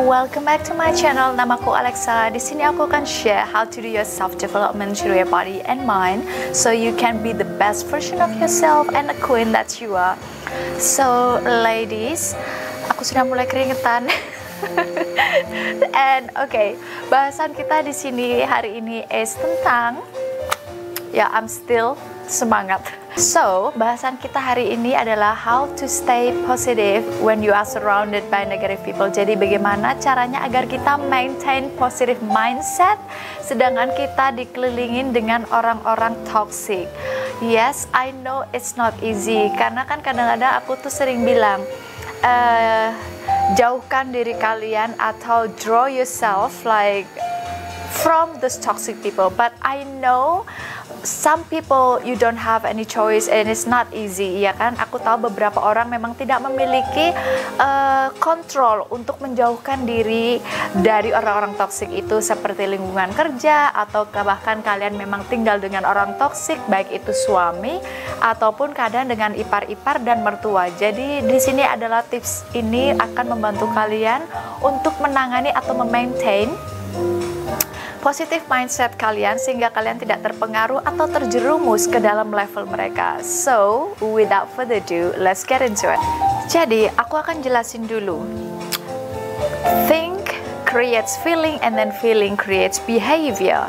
Welcome back to my channel. Namaku Alexa. Di sini aku akan share how to do your self development through your body and mind, so you can be the best version of yourself and the queen that you are. So, ladies, aku sudah mulai keringetan. And okay, bahasan kita di sini hari ini is tentang I'm still semangat. So, bahasan kita hari ini adalah how to stay positive when you are surrounded by negative people. Jadi bagaimana caranya agar kita maintain positive mindset sedangkan kita dikelilingin dengan orang-orang toxic. Yes, I know it's not easy, karena kan kadang-kadang aku tuh sering bilang jauhkan diri kalian atau draw yourself like from those toxic people. But I know some people you don't have any choice and it's not easy, ya kan? Aku tahu beberapa orang memang tidak memiliki kontrol untuk menjauhkan diri dari orang-orang toksik itu, seperti lingkungan kerja atau bahkan kalian memang tinggal dengan orang toksik, baik itu suami ataupun kadang dengan ipar-ipar dan mertua. Jadi di sini adalah tips ini akan membantu kalian untuk menangani atau memaintain positive mindset kalian sehingga kalian tidak terpengaruh atau terjerumus ke dalam level mereka. So, without further ado, let's get into it. Jadi, aku akan jelasin dulu. Think creates feeling and then feeling creates behavior.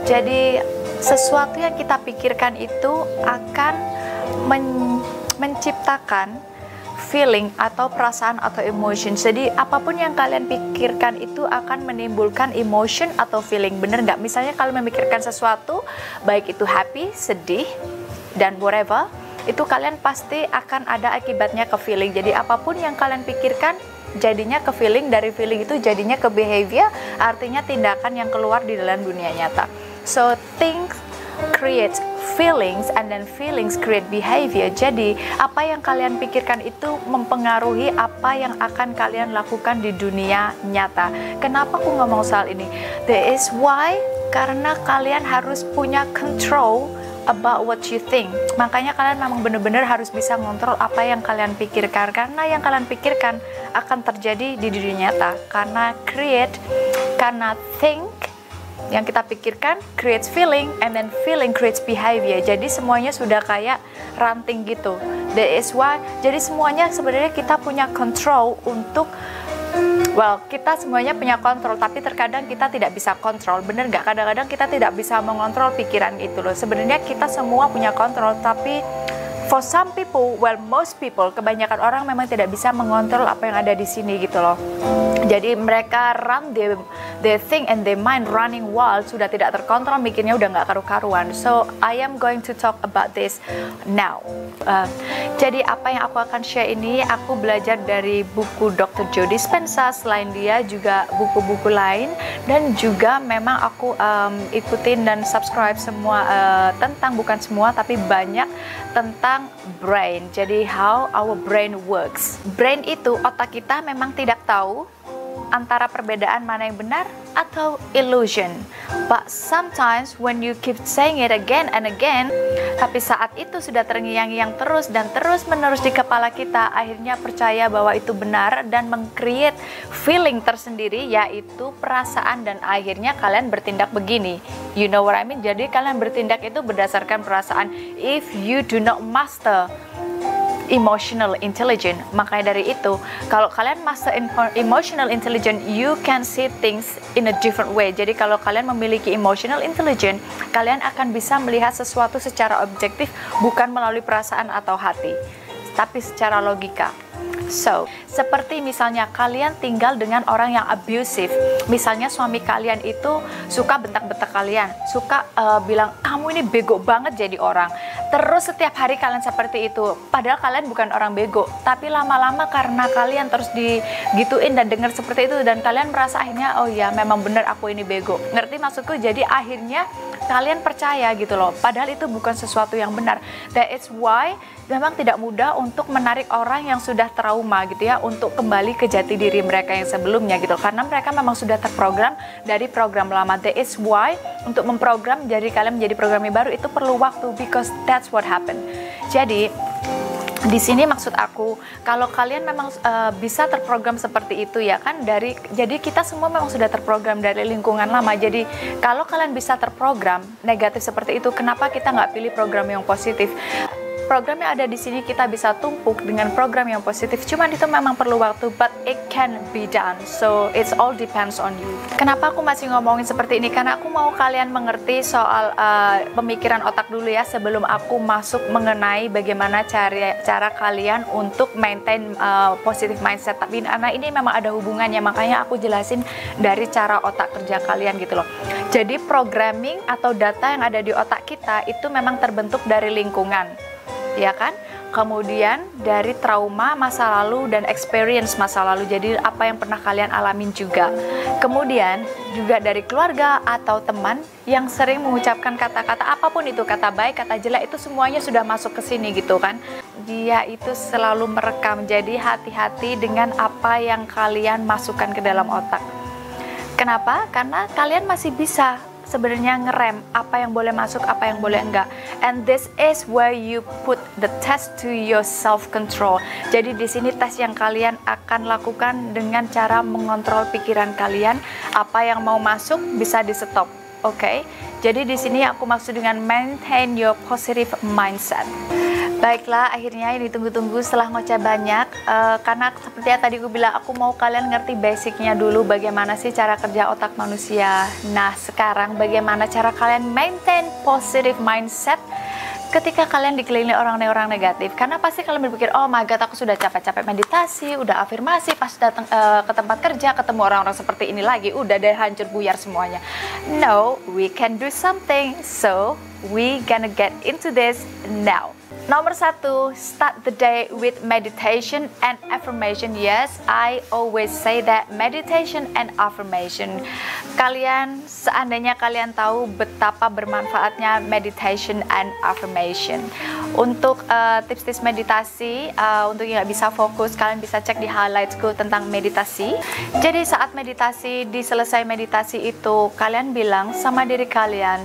Jadi, sesuatu yang kita pikirkan itu akan menciptakan feeling atau perasaan atau emotion. Jadi apapun yang kalian pikirkan itu akan menimbulkan emotion atau feeling, bener nggak? Misalnya kalian memikirkan sesuatu, baik itu happy, sedih, dan whatever, itu kalian pasti akan ada akibatnya ke feeling. Jadi apapun yang kalian pikirkan jadinya ke feeling, dari feeling itu jadinya ke behavior, artinya tindakan yang keluar di dalam dunia nyata. So think creates feelings and then feelings create behavior. Jadi apa yang kalian pikirkan itu mempengaruhi apa yang akan kalian lakukan di dunia nyata. Kenapa aku ngomong soal ini? That is why, karena kalian harus punya control about what you think. Makanya kalian memang benar-benar harus bisa ngontrol apa yang kalian pikirkan, karena yang kalian pikirkan akan terjadi di dunia nyata. Karena think yang kita pikirkan creates feeling and then feeling creates behavior. Jadi semuanya sudah kayak ranting gitu. That is why, jadi semuanya sebenarnya kita punya control untuk kita semuanya punya kontrol, tapi terkadang kita tidak bisa kontrol. Bener nggak? Kadang-kadang kita tidak bisa mengontrol pikiran itu loh. Sebenarnya kita semua punya kontrol, tapi for some people, most people, kebanyakan orang memang tidak bisa mengontrol apa yang ada di sini gitu loh. Jadi mereka run their think and their mind running wild, sudah tidak terkontrol, mikirnya udah nggak karu-karuan. So I am going to talk about this now. Jadi apa yang aku akan share ini, aku belajar dari buku Dr. Joe Dispenza. Selain dia juga buku-buku lain, dan juga memang aku ikutin dan subscribe semua tentang, bukan semua tapi banyak tentang brain. Jadi how our brain works. Brain itu, otak kita memang tidak tahu antara perbedaan mana yang benar atau illusion. But sometimes when you keep saying it again and again, tapi saat itu sudah terngiang-ngiang terus dan terus menerus di kepala kita, akhirnya percaya bahwa itu benar dan meng-create feeling tersendiri, yaitu perasaan, dan akhirnya kalian bertindak begini. You know what I mean? Jadi kalian bertindak itu berdasarkan perasaan. If you do not master emotional intelligence, makanya dari itu kalau kalian master emotional intelligence, you can see things in a different way. Jadi kalau kalian memiliki emotional intelligence, kalian akan bisa melihat sesuatu secara objektif, bukan melalui perasaan atau hati, tapi secara logika. So, seperti misalnya kalian tinggal dengan orang yang abusive. Misalnya suami kalian itu suka bentak-bentak kalian, suka bilang kamu ini bego banget jadi orang. Terus setiap hari kalian seperti itu, padahal kalian bukan orang bego, tapi lama-lama karena kalian terus digituin dan dengar seperti itu, dan kalian merasa akhirnya, oh ya memang benar aku ini bego. Ngerti maksudku? Jadi akhirnya kalian percaya gitu loh, padahal itu bukan sesuatu yang benar. That is why memang tidak mudah untuk menarik orang yang sudah trauma gitu ya, untuk kembali ke jati diri mereka yang sebelumnya gitu, karena mereka memang sudah terprogram dari program lama. That is why untuk memprogram jadi kalian menjadi program yang baru itu perlu waktu, because that's what happened. Jadi Di sini maksud aku, kalau kalian memang bisa terprogram seperti itu ya kan, jadi kita semua memang sudah terprogram dari lingkungan lama. Jadi kalau kalian bisa terprogram negatif seperti itu, kenapa kita nggak pilih program yang positif? Program yang ada di sini kita bisa tumpuk dengan program yang positif. Cuman itu memang perlu waktu, but it can be done. So it's all depends on you. Kenapa aku masih ngomongin seperti ini? Karena aku mau kalian mengerti soal pemikiran otak dulu ya, sebelum aku masuk mengenai bagaimana cara kalian untuk maintain positive mindset. Tapi karena ini memang ada hubungannya, makanya aku jelasin dari cara otak kerja kalian gitu loh. Jadi programming atau data yang ada di otak kita itu memang terbentuk dari lingkungan, ya kan? Kemudian dari trauma masa lalu dan experience masa lalu, jadi apa yang pernah kalian alamin juga. Kemudian juga dari keluarga atau teman yang sering mengucapkan kata-kata apapun itu, kata baik, kata jelek, itu semuanya sudah masuk ke sini gitu kan. Dia itu selalu merekam, jadi hati-hati dengan apa yang kalian masukkan ke dalam otak. Kenapa? Karena kalian masih bisa sebenarnya ngerem apa yang boleh masuk, apa yang boleh enggak. And this is where you put the test to your self control. Jadi di sini tes yang kalian akan lakukan dengan cara mengontrol pikiran kalian, apa yang mau masuk bisa di stop. Oke? Jadi di sini aku maksud dengan maintain your positive mindset. Baiklah, akhirnya yang ditunggu-tunggu setelah ngoceh banyak, karena seperti yang tadi aku bilang, aku mau kalian ngerti basicnya dulu bagaimana sih cara kerja otak manusia. Nah, sekarang bagaimana cara kalian maintain positive mindset ketika kalian dikelilingi orang-orang negatif. Karena pasti kalian berpikir, oh my god, aku sudah capek-capek meditasi, udah afirmasi, pas datang ke tempat kerja ketemu orang-orang seperti ini lagi, udah deh hancur buyar semuanya. No, we can do something, so we gonna get into this now. Nomor 1, start the day with meditation and affirmation. Yes, I always say that meditation and affirmation. Kalian, seandainya kalian tahu betapa bermanfaatnya meditation and affirmation. Untuk tips-tips meditasi, untuk yang nggak bisa fokus, kalian bisa cek di highlightsku tentang meditasi. Jadi saat meditasi, di selesai meditasi itu, kalian bilang sama diri kalian,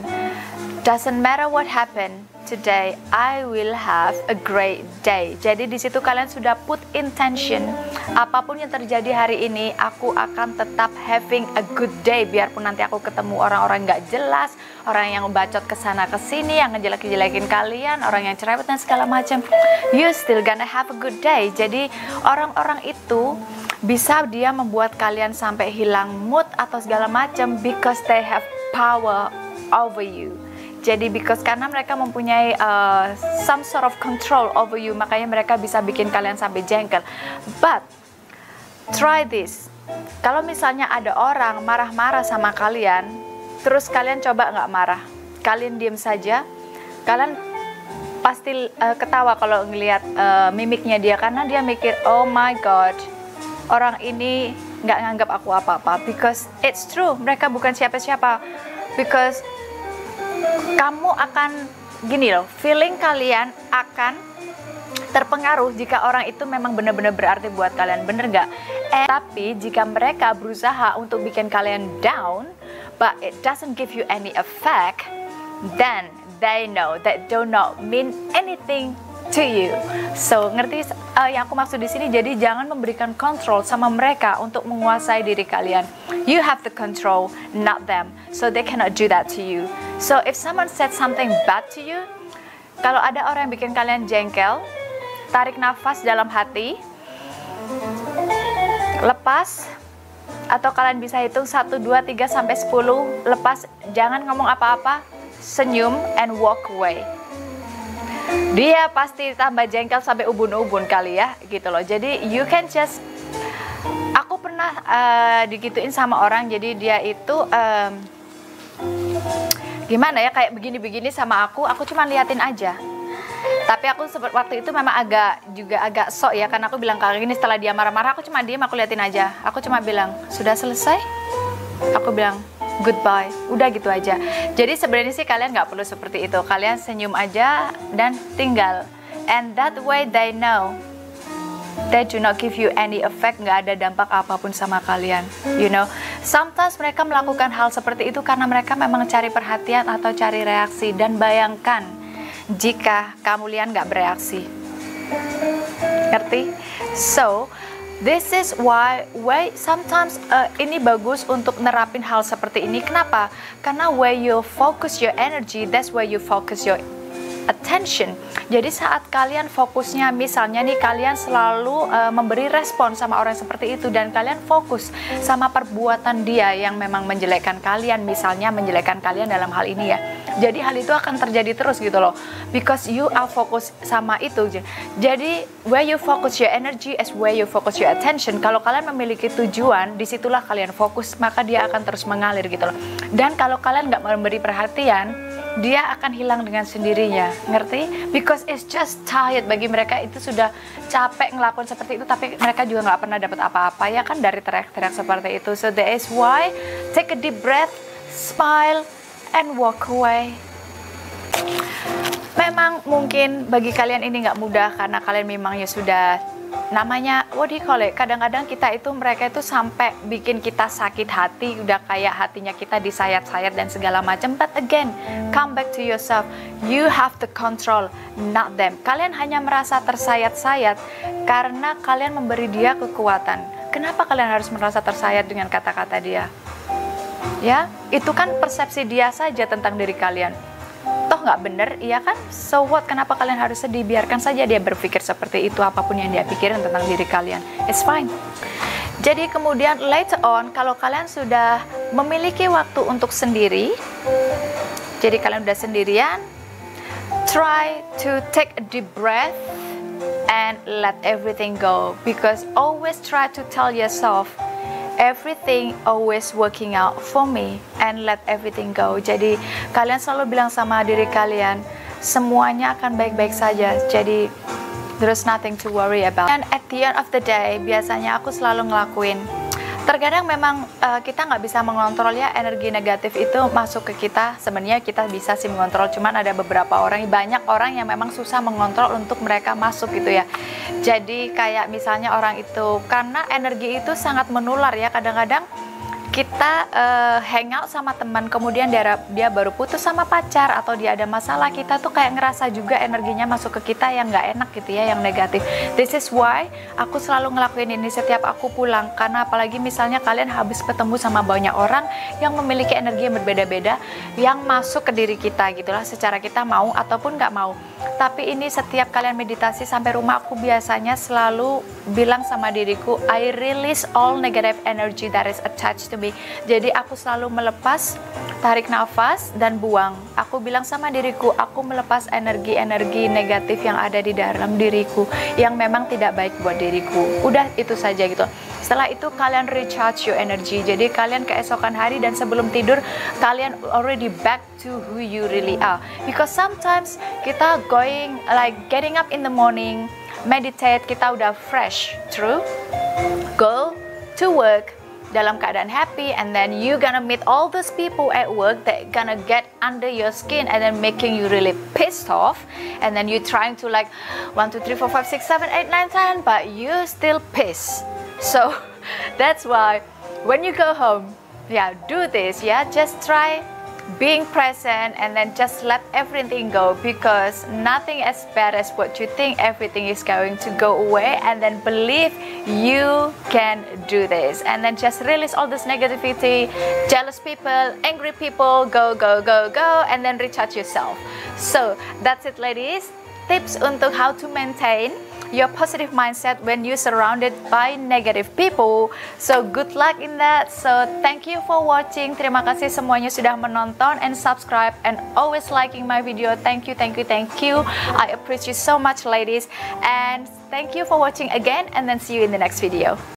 doesn't matter what happened today, I will have a great day. Jadi di situ kalian sudah put intention, apapun yang terjadi hari ini, aku akan tetap having a good day. Biarpun nanti aku ketemu orang-orang nggak jelas, orang yang bacot kesana kesini, yang ngejelek-jelekin kalian, orang yang cerewet dan segala macam, you still gonna have a good day. Jadi orang-orang itu bisa dia membuat kalian sampai hilang mood atau segala macam, because they have power over you. Jadi karena mereka mempunyai some sort of control over you, makanya mereka bisa bikin kalian sampai jengkel. But try this. Kalau misalnya ada orang marah-marah sama kalian, terus kalian coba nggak marah, kalian diem saja, kalian pasti ketawa kalau ngelihat mimiknya dia, karena dia mikir, oh my god, orang ini nggak nganggap aku apa-apa. Because it's true, mereka bukan siapa-siapa. Because kamu akan gini loh, feeling kalian akan terpengaruh jika orang itu memang benar-benar berarti buat kalian, bener nggak? Tapi jika mereka berusaha untuk bikin kalian down, but it doesn't give you any effect, then they know that do not mean anything to you. So ngerti yang aku maksud di sini? Jadi jangan memberikan control sama mereka untuk menguasai diri kalian. You have the control, not them. So they cannot do that to you. So if someone said something bad to you, kalau ada orang yang bikin kalian jengkel, tarik nafas dalam hati, lepas, atau kalian bisa hitung 1, 2, 3, sampai 10, lepas, jangan ngomong apa-apa, senyum, and walk away. Dia pasti tambah jengkel sampai ubun-ubun kali ya, gitu loh. Jadi you can just, aku pernah digituin sama orang, jadi dia itu gimana ya, kayak begini-begini sama aku cuma liatin aja. Tapi aku waktu itu memang agak sok ya, karena aku bilang kayak gini, setelah dia marah-marah aku cuma diem, aku liatin aja. Aku cuma bilang, sudah selesai? Aku bilang, goodbye, udah gitu aja. Jadi sebenarnya sih kalian nggak perlu seperti itu, kalian senyum aja dan tinggal. And that way they know they do not give you any effect, nggak ada dampak apapun sama kalian. You know, sometimes mereka melakukan hal seperti itu karena mereka memang cari perhatian atau cari reaksi. Dan bayangkan jika kamu lian nggak bereaksi, Ngerti? So this is why sometimes ini bagus untuk nerapin hal seperti ini. Kenapa? Karena where you focus your energy, that's where you focus your attention. Jadi saat kalian fokusnya, misalnya nih kalian selalu memberi respon sama orang seperti itu, dan kalian fokus sama perbuatan dia yang memang menjelekkan kalian, misalnya menjelekkan kalian dalam hal ini ya. Jadi hal itu akan terjadi terus gitu loh, because you are fokus sama itu. Jadi where you focus your energy is where you focus your attention. Kalau kalian memiliki tujuan, disitulah kalian fokus, maka dia akan terus mengalir gitu loh. Dan kalau kalian nggak memberi perhatian, dia akan hilang dengan sendirinya, ngerti? Because it's just tired. Bagi mereka itu sudah capek ngelakuin seperti itu, tapi mereka juga nggak pernah dapat apa-apa ya kan dari teriak-teriak seperti itu. So that is why take a deep breath, smile, and walk away. Memang mungkin bagi kalian ini nggak mudah karena kalian memang ya sudah namanya what do you call it? Kadang-kadang mereka itu sampai bikin kita sakit hati, udah kayak hatinya kita disayat-sayat dan segala macam. But again, come back to yourself. You have the control, not them. Kalian hanya merasa tersayat-sayat karena kalian memberi dia kekuatan. Kenapa kalian harus merasa tersayat dengan kata-kata dia? Ya, itu kan persepsi dia saja tentang diri kalian. Toh nggak bener, iya kan? So what? Kenapa kalian harus sedih? Biarkan saja dia berpikir seperti itu, apapun yang dia pikirin tentang diri kalian. It's fine. Jadi kemudian later on, kalau kalian sudah memiliki waktu untuk sendiri, jadi kalian udah sendirian, try to take a deep breath and let everything go. Because always try to tell yourself, everything always working out for me, and let everything go. Jadi kalian selalu bilang sama diri kalian, semuanya akan baik-baik saja. Jadi there's nothing to worry about. And at the end of the day, biasanya aku selalu ngelakuin. Terkadang memang kita nggak bisa mengontrol ya energi negatif itu masuk ke kita. Sebenarnya kita bisa sih mengontrol, cuman ada beberapa orang, banyak orang yang memang susah mengontrol untuk mereka masuk gitu ya. Jadi kayak misalnya orang itu, karena energi itu sangat menular ya, kadang-kadang kita hangout sama teman, kemudian dia baru putus sama pacar atau dia ada masalah, kita tuh kayak ngerasa juga energinya masuk ke kita yang nggak enak gitu ya, yang negatif. This is why aku selalu ngelakuin ini setiap aku pulang, karena apalagi misalnya kalian habis ketemu sama banyak orang yang memiliki energi yang berbeda-beda yang masuk ke diri kita gitulah, secara kita mau ataupun nggak mau. Tapi ini setiap kalian meditasi sampai rumah, aku biasanya selalu bilang sama diriku, I release all negative energy that is attached to me. Jadi aku selalu melepas, tarik nafas dan buang. Aku bilang sama diriku, aku melepas energi-energi negatif yang ada di dalam diriku yang memang tidak baik buat diriku. Udah itu saja gitu. Setelah itu kalian recharge your energy. Jadi kalian keesokan hari dan sebelum tidur kalian already back to who you really are. Because sometimes kita getting up in the morning, meditate, kita udah fresh, true? Go to work dalam keadaan happy, and then you gonna meet all those people at work that gonna get under your skin and then making you really pissed off, and then you trying to 1, 2, 3, 4, 5, 6, 7, 8, 9, 10, but you still pissed. So that's why when you go home, do this, just try being present and then just let everything go, because nothing as bad as what you think. Everything is going to go away, and then believe you can do this, and then just release all this negativity, jealous people, angry people, go, and then recharge yourself. So that's it ladies, tips untuk how to maintain your positive mindset when you're surrounded by negative people. So good luck in that. So thank you for watching. Terima kasih semuanya sudah menonton and subscribe and always liking my video. Thank you. I appreciate you so much ladies, and thank you for watching again, and then see you in the next video.